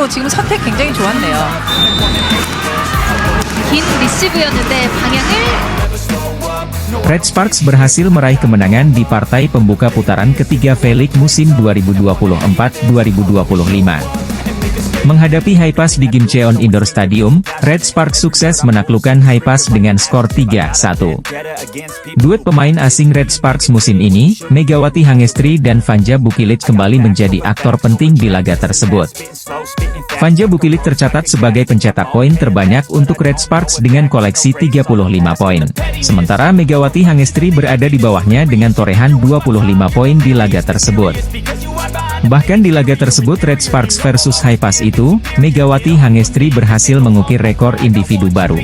지금 선택 굉장히 좋았네요. 긴 리시브였는데 방향을 Red Sparks berhasil meraih kemenangan di partai pembuka putaran ketiga V-League musim 2024-2025. Menghadapi Haipas di Gimcheon Indoor Stadium, Red Sparks sukses menaklukkan Haipas dengan skor 3-1. Duet pemain asing Red Sparks musim ini, Megawati Hangestri dan Vanja Bukilic kembali menjadi aktor penting di laga tersebut. Vanja Bukilic tercatat sebagai pencetak poin terbanyak untuk Red Sparks dengan koleksi 35 poin. Sementara Megawati Hangestri berada di bawahnya dengan torehan 25 poin di laga tersebut. Bahkan di laga tersebut Red Sparks versus Haipas itu, Megawati Hangestri berhasil mengukir rekor individu baru.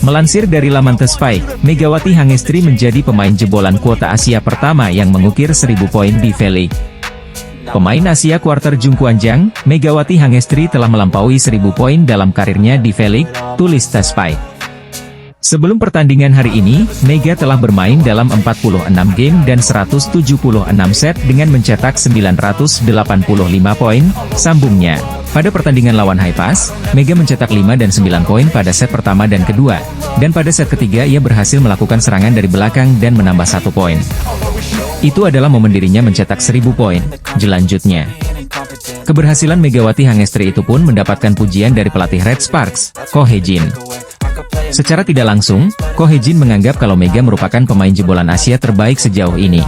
Melansir dari laman The Spike, Megawati Hangestri menjadi pemain jebolan kuota Asia pertama yang mengukir 1000 poin di V-League. Pemain Asia kuarter Jungkwanjang, Megawati Hangestri telah melampaui 1000 poin dalam karirnya di V-League, tulis The Spike. Sebelum pertandingan hari ini, Mega telah bermain dalam 46 game dan 176 set dengan mencetak 985 poin, sambungnya. Pada pertandingan lawan Haipas, Mega mencetak 5 dan 9 poin pada set pertama dan kedua, dan pada set ketiga ia berhasil melakukan serangan dari belakang dan menambah 1 poin. Itu adalah momen dirinya mencetak 1000 poin, jelanjutnya. Keberhasilan Megawati Hangestri itu pun mendapatkan pujian dari pelatih Red Sparks, Ko Hye-jin. Secara tidak langsung, Ko Hye-jin menganggap kalau Mega merupakan pemain jebolan Asia terbaik sejauh ini.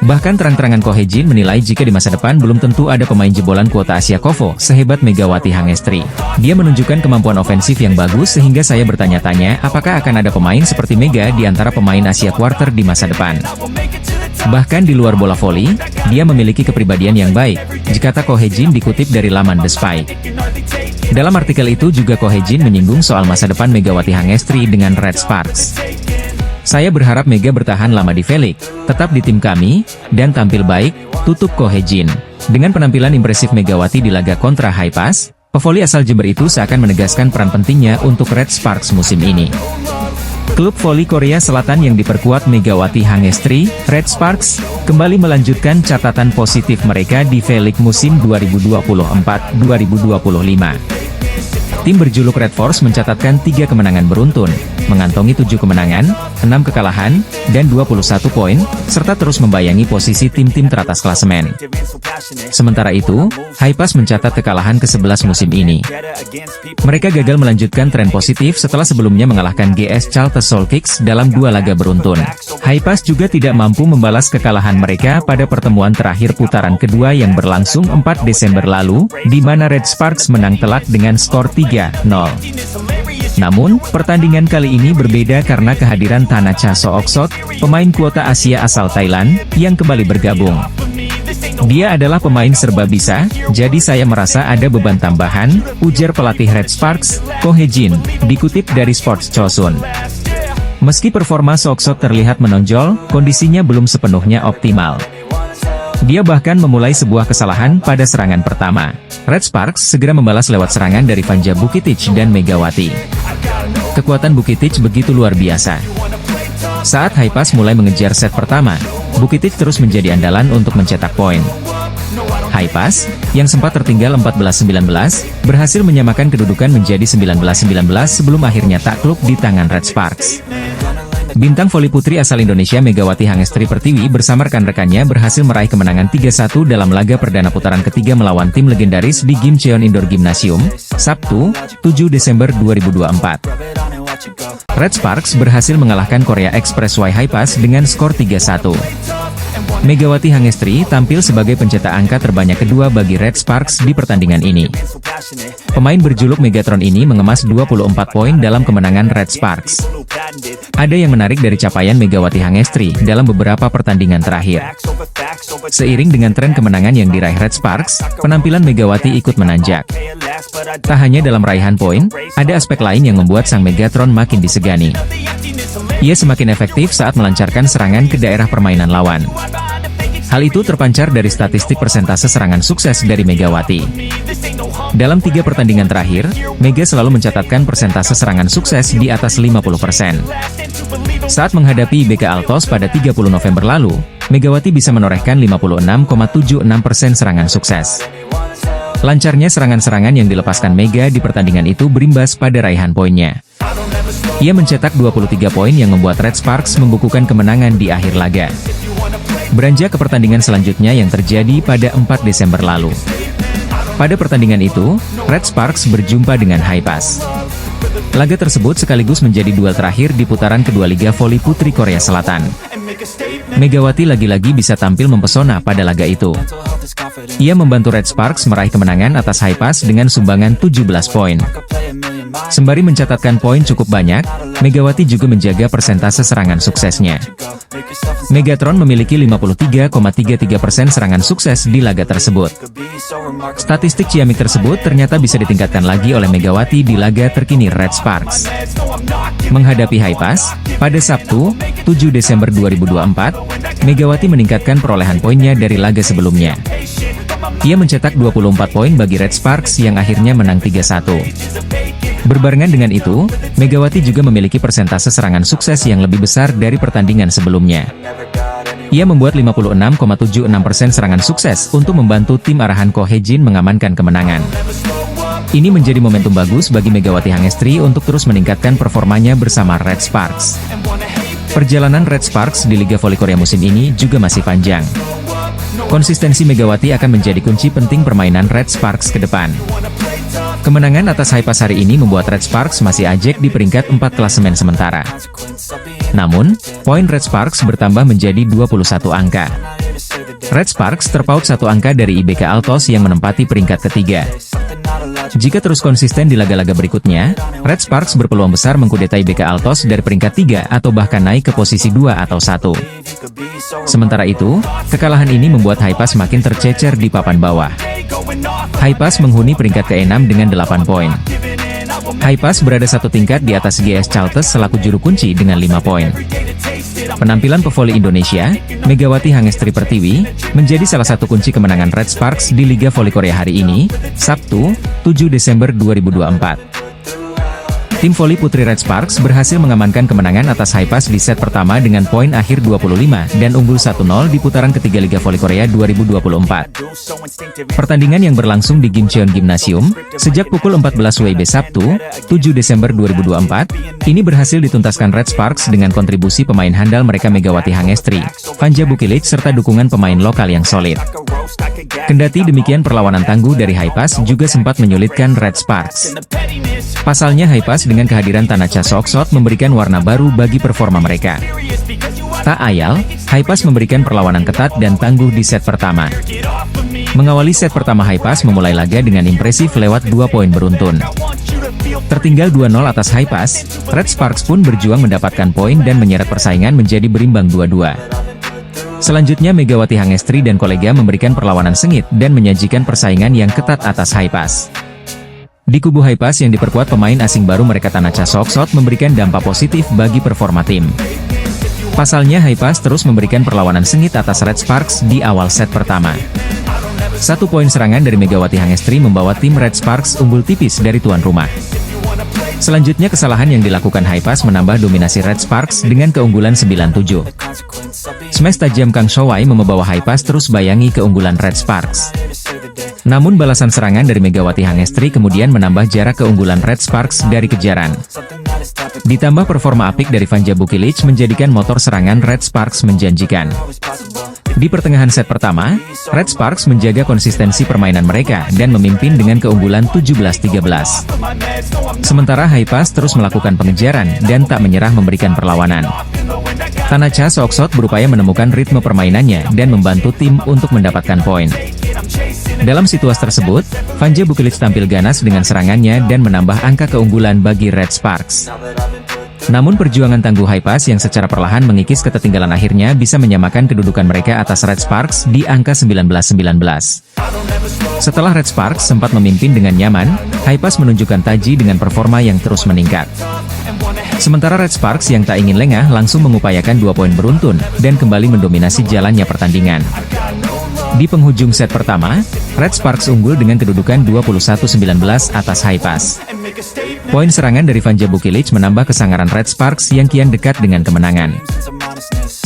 Bahkan terang-terangan Ko Hye-jin menilai jika di masa depan belum tentu ada pemain jebolan kuota Asia KOFO sehebat Megawati Hangestri. Dia menunjukkan kemampuan ofensif yang bagus sehingga saya bertanya-tanya apakah akan ada pemain seperti Mega di antara pemain Asia Quarter di masa depan. Bahkan di luar bola voli, dia memiliki kepribadian yang baik, kata Ko Hye-jin dikutip dari laman The Spike. Dalam artikel itu juga Ko Hye-jin menyinggung soal masa depan Megawati Hangestri dengan Red Sparks. Saya berharap Mega bertahan lama di V-League, tetap di tim kami, dan tampil baik, tutup Ko Hye-jin. Dengan penampilan impresif Megawati di laga kontra Haipas, pevoli asal Jember itu seakan menegaskan peran pentingnya untuk Red Sparks musim ini. Klub voli Korea Selatan yang diperkuat Megawati Hangestri, Red Sparks, kembali melanjutkan catatan positif mereka di V-League musim 2024-2025. Tim berjuluk Red Force mencatatkan 3 kemenangan beruntun, mengantongi 7 kemenangan, 6 kekalahan, dan 21 poin, serta terus membayangi posisi tim-tim teratas klasemen. Sementara itu, Haipas mencatat kekalahan ke-11 musim ini. Mereka gagal melanjutkan tren positif setelah sebelumnya mengalahkan GS Charter Soul Kicks dalam 2 laga beruntun. Haipas juga tidak mampu membalas kekalahan mereka pada pertemuan terakhir putaran kedua yang berlangsung 4 Desember lalu, di mana Red Sparks menang telak dengan skor 3-0. Namun, pertandingan kali ini berbeda karena kehadiran Thanacha Sooksot, pemain kuota Asia asal Thailand, yang kembali bergabung. Dia adalah pemain serba bisa, jadi saya merasa ada beban tambahan, ujar pelatih Red Sparks, Ko Hye-jin, dikutip dari Sports Chosun. Meski performa Sooksot terlihat menonjol, kondisinya belum sepenuhnya optimal. Dia bahkan memulai sebuah kesalahan pada serangan pertama. Red Sparks segera membalas lewat serangan dari Vanja Bukilic dan Megawati. Kekuatan Bukilic begitu luar biasa. Saat Haipas mulai mengejar set pertama, Bukilic terus menjadi andalan untuk mencetak poin. Haipas, yang sempat tertinggal 14-19, berhasil menyamakan kedudukan menjadi 19-19 sebelum akhirnya takluk di tangan Red Sparks. Bintang voli putri asal Indonesia Megawati Hangestri Pertiwi bersama rekan-rekannya berhasil meraih kemenangan 3-1 dalam laga perdana putaran ketiga melawan tim legendaris di Gimcheon Indoor Gymnasium, Sabtu, 7 Desember 2024. Red Sparks berhasil mengalahkan Korea Expressway Haipas dengan skor 3-1. Megawati Hangestri tampil sebagai pencetak angka terbanyak kedua bagi Red Sparks di pertandingan ini. Pemain berjuluk Megatron ini mengemas 24 poin dalam kemenangan Red Sparks. Ada yang menarik dari capaian Megawati Hangestri dalam beberapa pertandingan terakhir. Seiring dengan tren kemenangan yang diraih Red Sparks, penampilan Megawati ikut menanjak. Tak hanya dalam raihan poin, ada aspek lain yang membuat sang Megatron makin disegani. Ia semakin efektif saat melancarkan serangan ke daerah permainan lawan. Hal itu terpancar dari statistik persentase serangan sukses dari Megawati. Dalam 3 pertandingan terakhir, Mega selalu mencatatkan persentase serangan sukses di atas 50%. Saat menghadapi IBK Altos pada 30 November lalu, Megawati bisa menorehkan 56,76% serangan sukses. Lancarnya serangan-serangan yang dilepaskan Mega di pertandingan itu berimbas pada raihan poinnya. Ia mencetak 23 poin yang membuat Red Sparks membukukan kemenangan di akhir laga. Beranjak ke pertandingan selanjutnya yang terjadi pada 4 Desember lalu. Pada pertandingan itu, Red Sparks berjumpa dengan Haipas. Laga tersebut sekaligus menjadi duel terakhir di putaran kedua Liga Voli Putri Korea Selatan. Megawati lagi-lagi bisa tampil mempesona pada laga itu. Ia membantu Red Sparks meraih kemenangan atas Haipas dengan sumbangan 17 poin. Sembari mencatatkan poin cukup banyak, Megawati juga menjaga persentase serangan suksesnya. Megatron memiliki 53,33% serangan sukses di laga tersebut. Statistik ciamik tersebut ternyata bisa ditingkatkan lagi oleh Megawati di laga terkini Red Sparks. Menghadapi Haipas, pada Sabtu, 7 Desember 2024, Megawati meningkatkan perolehan poinnya dari laga sebelumnya. Ia mencetak 24 poin bagi Red Sparks yang akhirnya menang 3-1. Berbarengan dengan itu, Megawati juga memiliki persentase serangan sukses yang lebih besar dari pertandingan sebelumnya. Ia membuat 56,76% serangan sukses untuk membantu tim arahan Ko Hye-jin mengamankan kemenangan. Ini menjadi momentum bagus bagi Megawati Hangestri untuk terus meningkatkan performanya bersama Red Sparks. Perjalanan Red Sparks di Liga Voli Korea musim ini juga masih panjang. Konsistensi Megawati akan menjadi kunci penting permainan Red Sparks ke depan. Kemenangan atas Haipas hari ini membuat Red Sparks masih ajek di peringkat 4 klasemen sementara. Namun, poin Red Sparks bertambah menjadi 21 angka. Red Sparks terpaut 1 angka dari IBK Altos yang menempati peringkat ketiga. Jika terus konsisten di laga-laga berikutnya, Red Sparks berpeluang besar mengkudeta IBK Altos dari peringkat 3 atau bahkan naik ke posisi 2 atau 1. Sementara itu, kekalahan ini membuat Haipas makin tercecer di papan bawah. Haipas menghuni peringkat ke-6 dengan 8 poin. Haipas berada satu tingkat di atas GS Chalters selaku juru kunci dengan 5 poin. Penampilan pevoli Indonesia, Megawati Hangestri Pertiwi, menjadi salah satu kunci kemenangan Red Sparks di Liga Voli Korea hari ini, Sabtu, 7 Desember 2024. Tim voli putri Red Sparks berhasil mengamankan kemenangan atas Haipas di set pertama dengan poin akhir 25 dan unggul 1-0 di putaran ketiga Liga Voli Korea 2024. Pertandingan yang berlangsung di Gimcheon Gymnasium, sejak pukul 14 WIB Sabtu, 7 Desember 2024, ini berhasil dituntaskan Red Sparks dengan kontribusi pemain handal mereka Megawati Hangestri, Vanja Bukilic serta dukungan pemain lokal yang solid. Kendati demikian perlawanan tangguh dari Haipas juga sempat menyulitkan Red Sparks. Pasalnya Haipas dengan kehadiran Tanacha Soksot memberikan warna baru bagi performa mereka. Tak ayal, Haipas memberikan perlawanan ketat dan tangguh di set pertama. Mengawali set pertama Haipas memulai laga dengan impresif lewat 2 poin beruntun. Tertinggal 2-0 atas Haipas, Red Sparks pun berjuang mendapatkan poin dan menyeret persaingan menjadi berimbang 2-2. Selanjutnya Megawati Hangestri dan kolega memberikan perlawanan sengit dan menyajikan persaingan yang ketat atas Haipas. Di kubu Haipas yang diperkuat pemain asing baru mereka Tanacha Soksot memberikan dampak positif bagi performa tim. Pasalnya Haipas terus memberikan perlawanan sengit atas Red Sparks di awal set pertama. 1 poin serangan dari Megawati Hangestri membawa tim Red Sparks unggul tipis dari tuan rumah. Selanjutnya kesalahan yang dilakukan Haipas menambah dominasi Red Sparks dengan keunggulan 9-7. Smash tajam Kang Showai membawa Haipas terus bayangi keunggulan Red Sparks. Namun balasan serangan dari Megawati Hangestri kemudian menambah jarak keunggulan Red Sparks dari kejaran. Ditambah performa apik dari Vanja Bukilic menjadikan motor serangan Red Sparks menjanjikan. Di pertengahan set pertama, Red Sparks menjaga konsistensi permainan mereka dan memimpin dengan keunggulan 17-13. Sementara Haipas terus melakukan pengejaran dan tak menyerah memberikan perlawanan. Tanacha Soksot berupaya menemukan ritme permainannya dan membantu tim untuk mendapatkan poin. Dalam situasi tersebut, Vanja Bukilic tampil ganas dengan serangannya dan menambah angka keunggulan bagi Red Sparks. Namun perjuangan tangguh Haipas yang secara perlahan mengikis ketertinggalan akhirnya bisa menyamakan kedudukan mereka atas Red Sparks di angka 19-19. Setelah Red Sparks sempat memimpin dengan nyaman, Haipas menunjukkan taji dengan performa yang terus meningkat. Sementara Red Sparks yang tak ingin lengah langsung mengupayakan 2 poin beruntun dan kembali mendominasi jalannya pertandingan. Di penghujung set pertama, Red Sparks unggul dengan kedudukan 21-19 atas Haipas. Poin serangan dari Vanja Bukilic menambah kesangaran Red Sparks yang kian dekat dengan kemenangan.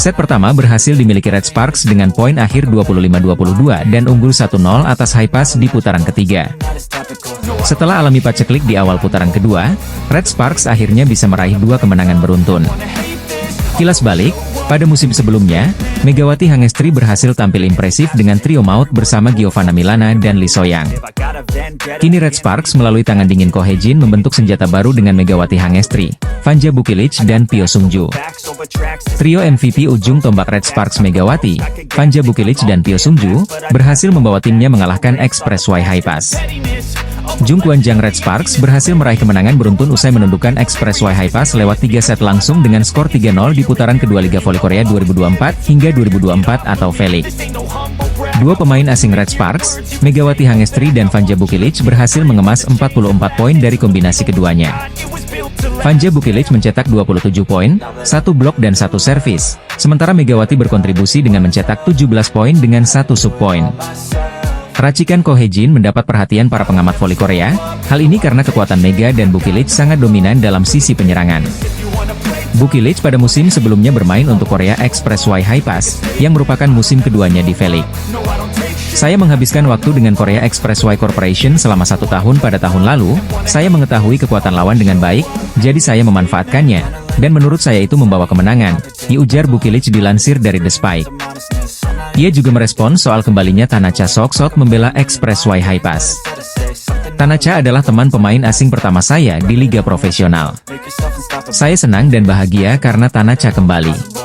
Set pertama berhasil dimiliki Red Sparks dengan poin akhir 25-22 dan unggul 1-0 atas Hypas di putaran ketiga. Setelah alami paceklik di awal putaran kedua, Red Sparks akhirnya bisa meraih 2 kemenangan beruntun. Kilas balik, pada musim sebelumnya, Megawati Hangestri berhasil tampil impresif dengan trio maut bersama Giovanna Milana dan Lee Soyang. Kini Red Sparks melalui tangan dingin Ko Hye-jin membentuk senjata baru dengan Megawati Hangestri, Vanja Bukilic dan Pyo Sung-ju. Trio MVP ujung tombak Red Sparks Megawati, Vanja Bukilic dan Pyo Sung-ju, berhasil membawa timnya mengalahkan Express Y Hypas. Jung Kwan-jang Red Sparks berhasil meraih kemenangan beruntun usai menundukkan Express Y Hypas lewat 3 set langsung dengan skor 3-0 di putaran kedua Liga Voli Korea 2024 hingga 2024 atau V-League. Dua pemain asing Red Sparks, Megawati Hangestri dan Vanja Bukilic berhasil mengemas 44 poin dari kombinasi keduanya. Vanja Bukilic mencetak 27 poin, 1 blok dan 1 servis, sementara Megawati berkontribusi dengan mencetak 17 poin dengan 1 sub-poin. Racikan Ko Hye-jin mendapat perhatian para pengamat voli Korea, hal ini karena kekuatan Mega dan Bukilic sangat dominan dalam sisi penyerangan. Bukilic pada musim sebelumnya bermain untuk Korea Express Y Hypas, yang merupakan musim keduanya di V-League. Saya menghabiskan waktu dengan Korea Express Y Corporation selama 1 tahun pada tahun lalu, saya mengetahui kekuatan lawan dengan baik, jadi saya memanfaatkannya, dan menurut saya itu membawa kemenangan, diujar Bukilic dilansir dari The Spike. Ia juga merespons soal kembalinya Tanacha Sok-sok membela Express Y Hypas. Tanacha adalah teman pemain asing pertama saya di liga profesional. Saya senang dan bahagia karena Tanacha kembali.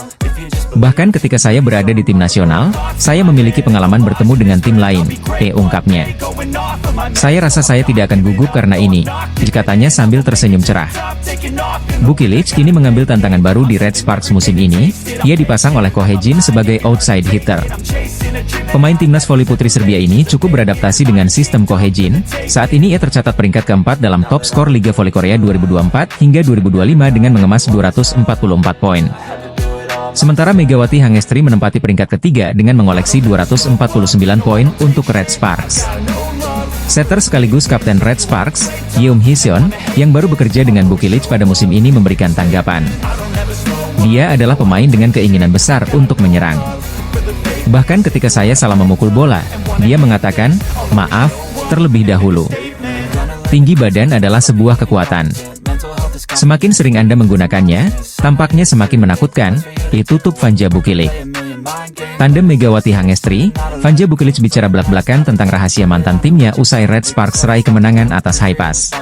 Bahkan ketika saya berada di tim nasional, saya memiliki pengalaman bertemu dengan tim lain, ungkapnya. Saya rasa saya tidak akan gugup karena ini, katanya sambil tersenyum cerah. Bukilic kini mengambil tantangan baru di Red Sparks musim ini, ia dipasang oleh Ko Hye-jin sebagai outside hitter. Pemain timnas voli putri Serbia ini cukup beradaptasi dengan sistem Ko Hye-jin, saat ini ia tercatat peringkat keempat dalam top skor Liga Voli Korea 2024 hingga 2025 dengan mengemas 244 poin. Sementara Megawati Hangestri menempati peringkat ketiga dengan mengoleksi 249 poin untuk Red Sparks. Setter sekaligus kapten Red Sparks, Yeom Hee-seon, yang baru bekerja dengan Bukilic pada musim ini memberikan tanggapan. Dia adalah pemain dengan keinginan besar untuk menyerang. Bahkan ketika saya salah memukul bola, dia mengatakan, "Maaf, terlebih dahulu." Tinggi badan adalah sebuah kekuatan. Semakin sering Anda menggunakannya, tampaknya semakin menakutkan, tutup Vanja Bukilic. Tandem Megawati Hangestri, Vanja Bukilic bicara belak-belakan tentang rahasia mantan timnya usai Red Sparks raih kemenangan atas Hypas.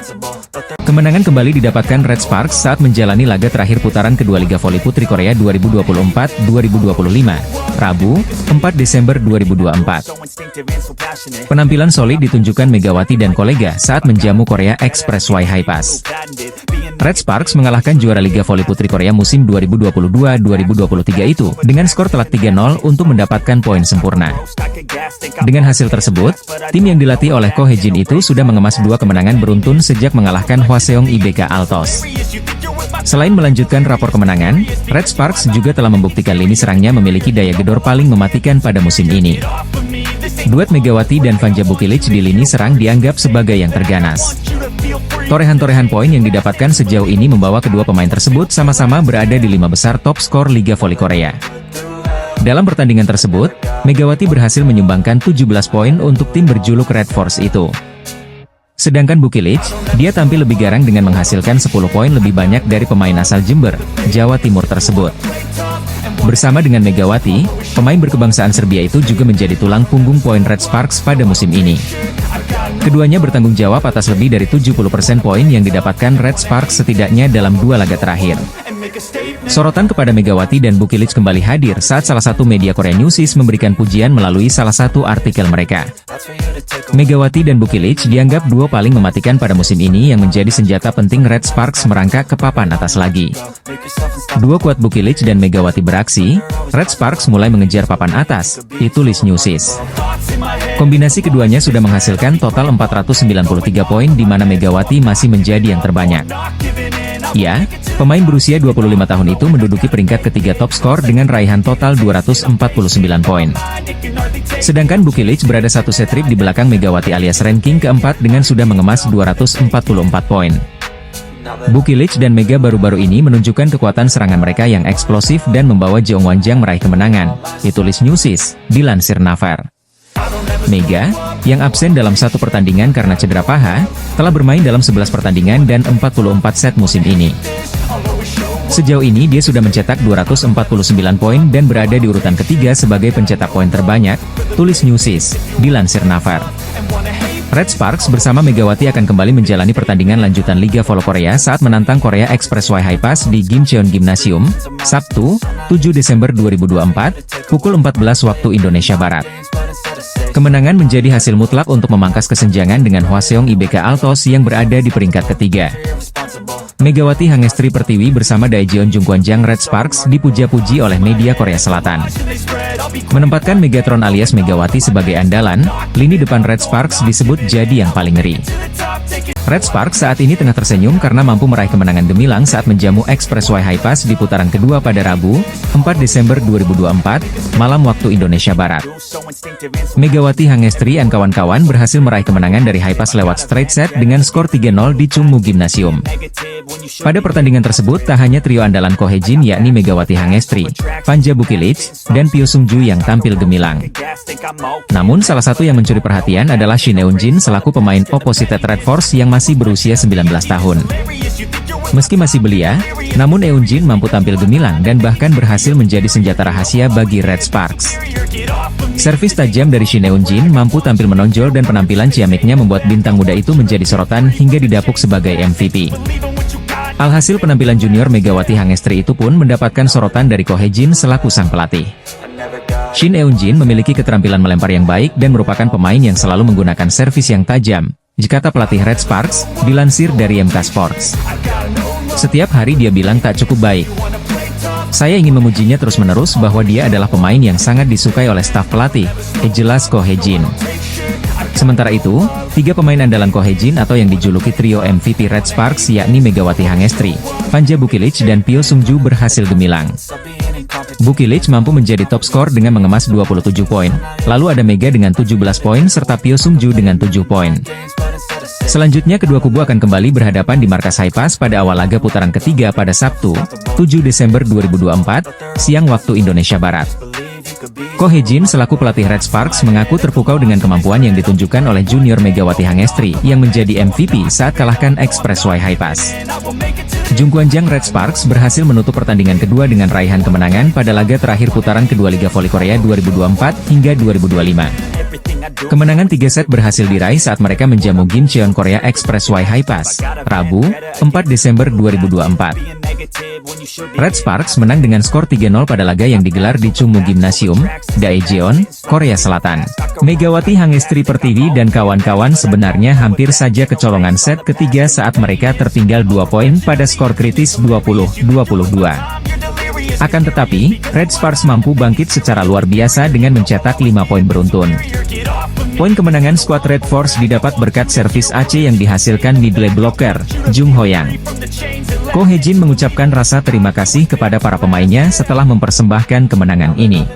Kemenangan kembali didapatkan Red Sparks saat menjalani laga terakhir putaran kedua Liga Voli Putri Korea 2024-2025, Rabu, 4 Desember 2024. Penampilan solid ditunjukkan Megawati dan kolega saat menjamu Korea Express Y Hypas. Red Sparks mengalahkan juara Liga Voli Putri Korea musim 2022-2023 itu dengan skor telak 3-0 untuk mendapatkan poin sempurna. Dengan hasil tersebut, tim yang dilatih oleh Ko Hye-jin itu sudah mengemas 2 kemenangan beruntun sejak mengalahkan Hwaseong IBK Altos. Selain melanjutkan rapor kemenangan, Red Sparks juga telah membuktikan lini serangnya memiliki daya gedor paling mematikan pada musim ini. Duet Megawati dan Vanja Bukilic di lini serang dianggap sebagai yang terganas. Torehan-torehan poin yang didapatkan sejauh ini membawa kedua pemain tersebut sama-sama berada di 5 besar top skor Liga Voli Korea. Dalam pertandingan tersebut, Megawati berhasil menyumbangkan 17 poin untuk tim berjuluk Red Force itu. Sedangkan Bukilic, dia tampil lebih garang dengan menghasilkan 10 poin lebih banyak dari pemain asal Jember, Jawa Timur tersebut. Bersama dengan Megawati, pemain berkebangsaan Serbia itu juga menjadi tulang punggung poin Red Sparks pada musim ini. Keduanya bertanggung jawab atas lebih dari 70% poin yang didapatkan Red Sparks setidaknya dalam 2 laga terakhir. Sorotan kepada Megawati dan Bukilic kembali hadir saat salah satu media Korea Newsis memberikan pujian melalui salah satu artikel mereka. Megawati dan Bukilic dianggap duo paling mematikan pada musim ini yang menjadi senjata penting Red Sparks merangkak ke papan atas lagi. Duo kuat Bukilic dan Megawati beraksi, Red Sparks mulai mengejar papan atas, ditulis Newsis. Kombinasi keduanya sudah menghasilkan total 493 poin di mana Megawati masih menjadi yang terbanyak. Ya, pemain berusia 25 tahun itu menduduki peringkat ketiga top skor dengan raihan total 249 poin. Sedangkan Bukilic berada 1 set trip di belakang Megawati alias ranking keempat dengan sudah mengemas 244 poin. Bukilic dan Mega baru-baru ini menunjukkan kekuatan serangan mereka yang eksplosif dan membawa Jeong Wanjang meraih kemenangan, ditulis Newsis, dilansir Naver. Mega, yang absen dalam satu pertandingan karena cedera paha, telah bermain dalam 11 pertandingan dan 44 set musim ini. Sejauh ini dia sudah mencetak 249 poin dan berada di urutan ketiga sebagai pencetak poin terbanyak, tulis Newsis, dilansir Naver. Red Sparks bersama Megawati akan kembali menjalani pertandingan lanjutan Liga Volo Korea saat menantang Korea Express High Pass di Gimcheon Gymnasium, Sabtu, 7 Desember 2024, pukul 14 waktu Indonesia Barat. Kemenangan menjadi hasil mutlak untuk memangkas kesenjangan dengan Hwaseong IBK Altos yang berada di peringkat ketiga. Megawati Hangestri Pertiwi bersama Daejeon Jungkwanjang Red Sparks dipuja-puji oleh media Korea Selatan. Menempatkan Megatron alias Megawati sebagai andalan, lini depan Red Sparks disebut jadi yang paling ngeri. Red Sparks saat ini tengah tersenyum karena mampu meraih kemenangan gemilang saat menjamu Expressway High Pass di putaran kedua pada Rabu, 4 Desember 2024, malam waktu Indonesia Barat. Megawati Hangestri dan kawan-kawan berhasil meraih kemenangan dari High Pass lewat straight set dengan skor 3-0 di Chungmu Gymnasium. Pada pertandingan tersebut tak hanya trio andalan Ko Hye-jin yakni Megawati Hangestri, Panja Bukilic, dan Pyo Sung-ju yang tampil gemilang. Namun salah satu yang mencuri perhatian adalah Shin Eun-jin selaku pemain opposite Red Force yang masih berusia 19 tahun. Meski masih belia, namun Eun-jin mampu tampil gemilang dan bahkan berhasil menjadi senjata rahasia bagi Red Sparks. Servis tajam dari Shin Eun-jin mampu tampil menonjol dan penampilan ciamiknya membuat bintang muda itu menjadi sorotan hingga didapuk sebagai MVP. Alhasil penampilan junior Megawati Hangestri itu pun mendapatkan sorotan dari Ko Hye-jin selaku sang pelatih. Shin Eun-jin memiliki keterampilan melempar yang baik dan merupakan pemain yang selalu menggunakan servis yang tajam, kata pelatih Red Sparks, dilansir dari MK Sports. Setiap hari dia bilang tak cukup baik. Saya ingin memujinya terus-menerus bahwa dia adalah pemain yang sangat disukai oleh staf pelatih, jelas Ko Hye-jin. Sementara itu, 3 pemain andalan Ko Hye-jin atau yang dijuluki trio MVP Red Sparks yakni Megawati Hangestri, Panja Bukilic dan Pyo Sung-ju berhasil gemilang. Bukilic mampu menjadi top skor dengan mengemas 27 poin, lalu ada Mega dengan 17 poin serta Pyo Sung-ju dengan 7 poin. Selanjutnya kedua kubu akan kembali berhadapan di markas High Pass pada awal laga putaran ketiga pada Sabtu, 7 Desember 2024, siang waktu Indonesia Barat. Ko Hye-jin selaku pelatih Red Sparks mengaku terpukau dengan kemampuan yang ditunjukkan oleh junior Megawati Hangestri yang menjadi MVP saat kalahkan Expressway High Pass. Jungkwanjang Red Sparks berhasil menutup pertandingan kedua dengan raihan kemenangan pada laga terakhir putaran kedua Liga Voli Korea 2024 hingga 2025. Kemenangan 3 set berhasil diraih saat mereka menjamu Gimcheon Korea Expressway High Pass, Rabu, 4 Desember 2024. Red Sparks menang dengan skor 3-0 pada laga yang digelar di Chungmu Gymnasium, Daejeon, Korea Selatan. Megawati Hangestri Pertiwi dan kawan-kawan sebenarnya hampir saja kecolongan set ketiga saat mereka tertinggal 2 poin pada skor kritis 20-22. Akan tetapi, Red Sparks mampu bangkit secara luar biasa dengan mencetak 5 poin beruntun. Poin kemenangan skuad Red Force didapat berkat servis AC yang dihasilkan middle blocker, Jung Ho-yang. Ko Hye-jin mengucapkan rasa terima kasih kepada para pemainnya setelah mempersembahkan kemenangan ini.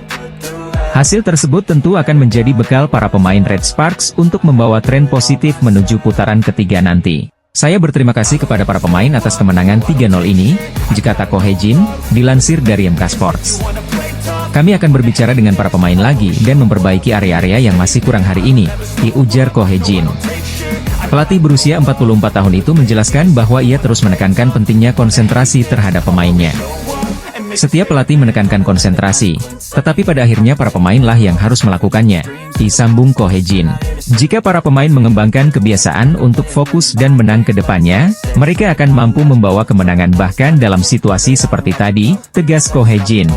Hasil tersebut tentu akan menjadi bekal para pemain Red Sparks untuk membawa tren positif menuju putaran ketiga nanti. Saya berterima kasih kepada para pemain atas kemenangan 3-0 ini, kata Ko Hye-jin, dilansir dari MK Sports. Kami akan berbicara dengan para pemain lagi dan memperbaiki area-area yang masih kurang hari ini, ujar Ko Hye-jin. Pelatih berusia 44 tahun itu menjelaskan bahwa ia terus menekankan pentingnya konsentrasi terhadap pemainnya. Setiap pelatih menekankan konsentrasi, tetapi pada akhirnya para pemainlah yang harus melakukannya, sambung Ko Hye-jin. Jika para pemain mengembangkan kebiasaan untuk fokus dan menang ke depannya, mereka akan mampu membawa kemenangan bahkan dalam situasi seperti tadi, tegas Ko Hye-jin.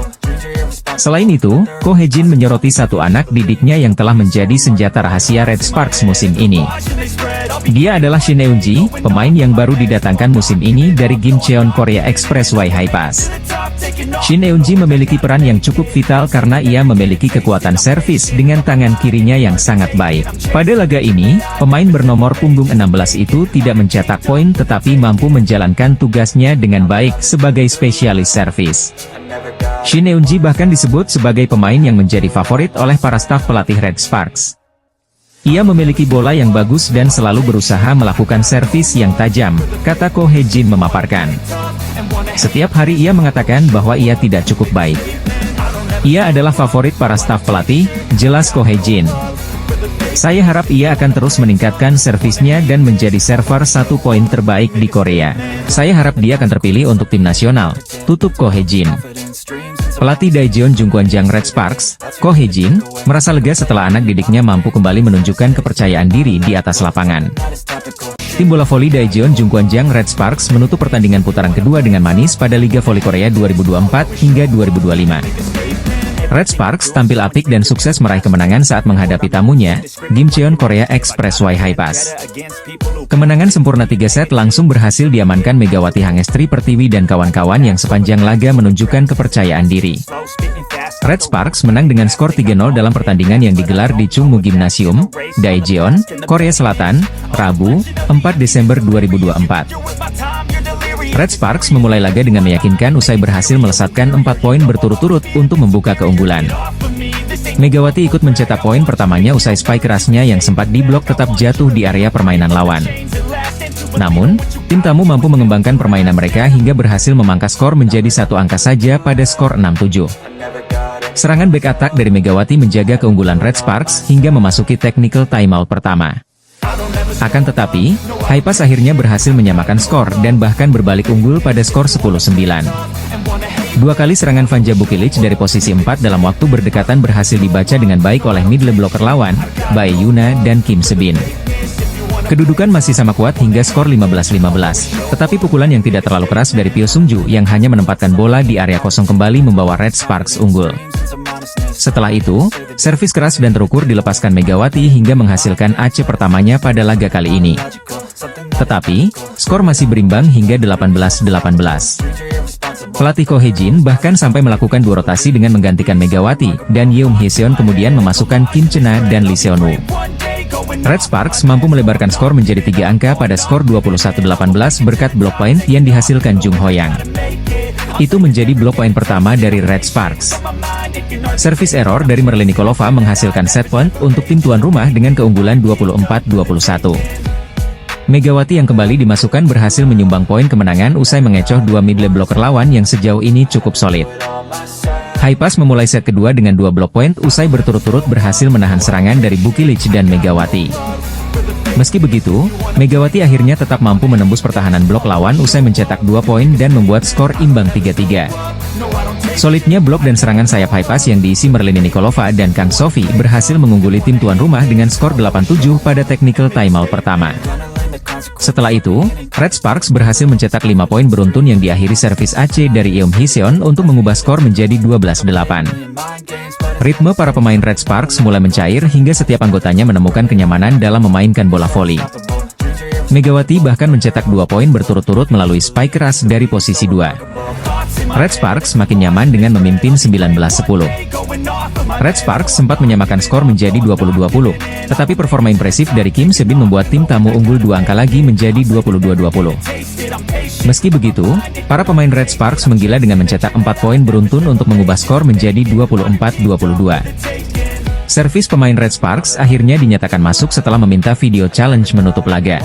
Selain itu, Ko Hye-jin menyoroti satu anak didiknya yang telah menjadi senjata rahasia Red Sparks musim ini. Dia adalah Shin Eun-ji, pemain yang baru didatangkan musim ini dari Gimcheon Korea Expressway High Pass. Shin Eun-ji memiliki peran yang cukup vital karena ia memiliki kekuatan servis dengan tangan kirinya yang sangat baik. Pada laga ini, pemain bernomor punggung 16 itu tidak mencetak poin tetapi mampu menjalankan tugasnya dengan baik sebagai spesialis servis. Shin Eun-ji bahkan disebut sebagai pemain yang menjadi favorit oleh para staf pelatih Red Sparks. Ia memiliki bola yang bagus dan selalu berusaha melakukan servis yang tajam, kata Ko Hye-jin memaparkan. Setiap hari ia mengatakan bahwa ia tidak cukup baik. Ia adalah favorit para staf pelatih, jelas Ko Hye-jin. Saya harap ia akan terus meningkatkan servisnya dan menjadi server 1 poin terbaik di Korea. Saya harap dia akan terpilih untuk tim nasional, tutup Ko Hye-jin. Pelatih Daejeon Jungkwanjang Red Sparks, Ko Hye-jin, merasa lega setelah anak didiknya mampu kembali menunjukkan kepercayaan diri di atas lapangan. Tim bola voli Daejeon Jungkwanjang Red Sparks menutup pertandingan putaran kedua dengan manis pada Liga Voli Korea 2024 hingga 2025. Red Sparks tampil apik dan sukses meraih kemenangan saat menghadapi tamunya, Gimcheon Korea Expressway Haipas. Kemenangan sempurna 3 set langsung berhasil diamankan Megawati Hangestri Pertiwi dan kawan-kawan yang sepanjang laga menunjukkan kepercayaan diri. Red Sparks menang dengan skor 3-0 dalam pertandingan yang digelar di Chungmu Gymnasium, Daejeon, Korea Selatan, Rabu, 4 Desember 2024. Red Sparks memulai laga dengan meyakinkan usai berhasil melesatkan 4 poin berturut-turut untuk membuka keunggulan. Megawati ikut mencetak poin pertamanya usai spike kerasnya yang sempat diblok tetap jatuh di area permainan lawan. Namun, tim tamu mampu mengembangkan permainan mereka hingga berhasil memangkas skor menjadi 1 angka saja pada skor 6-7. Serangan back attack dari Megawati menjaga keunggulan Red Sparks hingga memasuki technical timeout pertama. Akan tetapi, Haipas akhirnya berhasil menyamakan skor dan bahkan berbalik unggul pada skor 10-9. 2 kali serangan Vanja Bukilic dari posisi 4 dalam waktu berdekatan berhasil dibaca dengan baik oleh middle blocker lawan, Bae Yuna dan Kim Se-bin. Kedudukan masih sama kuat hingga skor 15-15, tetapi pukulan yang tidak terlalu keras dari Pyo Sung-ju yang hanya menempatkan bola di area kosong kembali membawa Red Sparks unggul. Setelah itu, servis keras dan terukur dilepaskan Megawati hingga menghasilkan ace pertamanya pada laga kali ini. Tetapi, skor masih berimbang hingga 18-18. Pelatih Ko Hye-jin bahkan sampai melakukan 2 rotasi dengan menggantikan Megawati, dan Yeom Hye-seon kemudian memasukkan Kim Chena dan Lee Seon-woo. Red Sparks mampu melebarkan skor menjadi 3 angka pada skor 21-18 berkat blok poin yang dihasilkan Jung Ho-yang. Itu menjadi blok poin pertama dari Red Sparks. Servis error dari Merlin Nikolova menghasilkan set point untuk tim tuan rumah dengan keunggulan 24-21. Megawati yang kembali dimasukkan berhasil menyumbang poin kemenangan usai mengecoh 2 middle blocker lawan yang sejauh ini cukup solid. Haipas memulai set kedua dengan 2 blok point usai berturut-turut berhasil menahan serangan dari Bukilic dan Megawati. Meski begitu, Megawati akhirnya tetap mampu menembus pertahanan blok lawan usai mencetak 2 poin dan membuat skor imbang 3-3. Solidnya blok dan serangan sayap Haipas yang diisi Merlin Nikolova dan Kang Sofi berhasil mengungguli tim tuan rumah dengan skor 8-7 pada technical timeout pertama. Setelah itu, Red Sparks berhasil mencetak 5 poin beruntun yang diakhiri servis ace dari Yeom Hye-seon untuk mengubah skor menjadi 12-8. Ritme para pemain Red Sparks mulai mencair hingga setiap anggotanya menemukan kenyamanan dalam memainkan bola voli. Megawati bahkan mencetak 2 poin berturut-turut melalui spike keras dari posisi 2. Red Sparks makin nyaman dengan memimpin 19-10. Red Sparks sempat menyamakan skor menjadi 20-20, tetapi performa impresif dari Kim Se-bin membuat tim tamu unggul 2 angka lagi menjadi 22-20. Meski begitu, para pemain Red Sparks menggila dengan mencetak 4 poin beruntun untuk mengubah skor menjadi 24-22. Servis pemain Red Sparks akhirnya dinyatakan masuk setelah meminta video challenge menutup laga.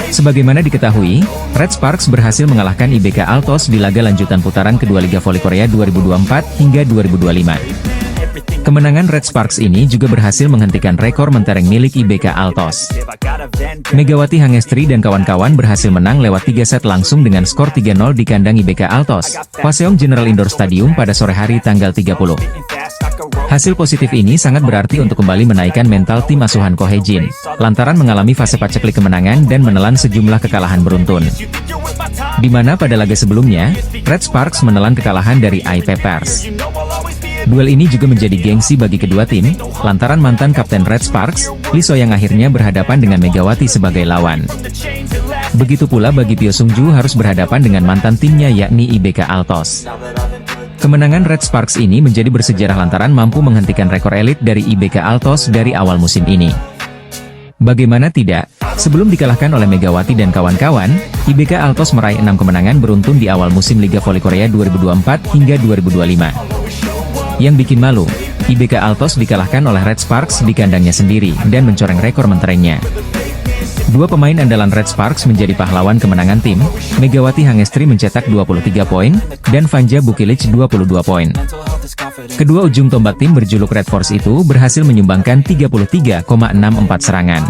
Sebagaimana diketahui, Red Sparks berhasil mengalahkan IBK Altos di laga lanjutan putaran kedua Liga Voli Korea 2024 hingga 2025. Kemenangan Red Sparks ini juga berhasil menghentikan rekor mentereng milik IBK Altos. Megawati Hangestri dan kawan-kawan berhasil menang lewat 3 set langsung dengan skor 3-0 di kandang IBK Altos, Hwaseong General Indoor Stadium pada sore hari tanggal 30. Hasil positif ini sangat berarti untuk kembali menaikkan mental tim asuhan Ko Hye-jin, lantaran mengalami fase paceklik kemenangan dan menelan sejumlah kekalahan beruntun. Di mana pada laga sebelumnya, Red Sparks menelan kekalahan dari IP Pers. Duel ini juga menjadi gengsi bagi kedua tim, lantaran mantan kapten Red Sparks, Lee So yang akhirnya berhadapan dengan Megawati sebagai lawan. Begitu pula bagi Pyo Sung-ju harus berhadapan dengan mantan timnya yakni IBK Altos. Kemenangan Red Sparks ini menjadi bersejarah lantaran mampu menghentikan rekor elit dari IBK Altos dari awal musim ini. Bagaimana tidak, sebelum dikalahkan oleh Megawati dan kawan-kawan, IBK Altos meraih 6 kemenangan beruntun di awal musim Liga Voli Korea 2024 hingga 2025. Yang bikin malu, IBK Altos dikalahkan oleh Red Sparks di kandangnya sendiri dan mencoreng rekor menterengnya. Dua pemain andalan Red Sparks menjadi pahlawan kemenangan tim, Megawati Hangestri mencetak 23 poin, dan Vanja Bukilic 22 poin. Kedua ujung tombak tim berjuluk Red Force itu berhasil menyumbangkan 33,64 serangan.